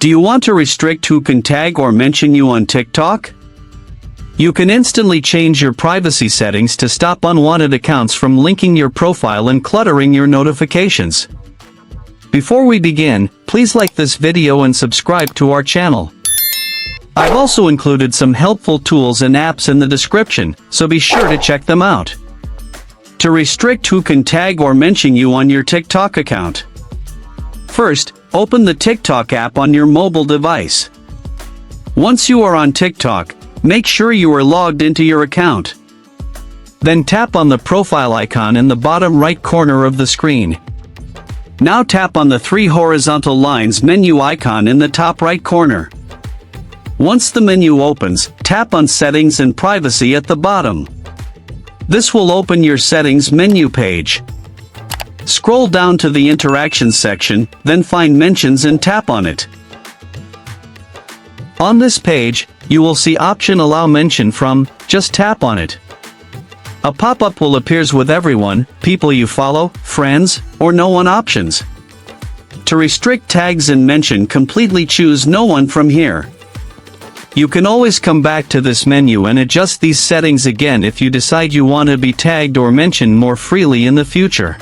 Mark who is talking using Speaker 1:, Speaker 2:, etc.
Speaker 1: Do you want to restrict who can tag or mention you on TikTok? You can instantly change your privacy settings to stop unwanted accounts from linking your profile and cluttering your notifications. Before we begin, please like this video and subscribe to our channel. I've also included some helpful tools and apps in the description, so be sure to check them out. To restrict who can tag or mention you on your TikTok account. First, open the TikTok app on your mobile device. Once you are on TikTok, make sure you are logged into your account. Then tap on the profile icon in the bottom right corner of the screen. Now tap on the three horizontal lines menu icon in the top right corner. Once the menu opens, tap on Settings and Privacy at the bottom. This will open your Settings menu page. Scroll down to the Interactions section, then find Mentions and tap on it. On this page, you will see option Allow Mention from. Just tap on it. A pop-up will appear with everyone, people you follow, friends, or no one options. To restrict tags and mention, completely choose No One from here. You can always come back to this menu and adjust these settings again if you decide you want to be tagged or mentioned more freely in the future.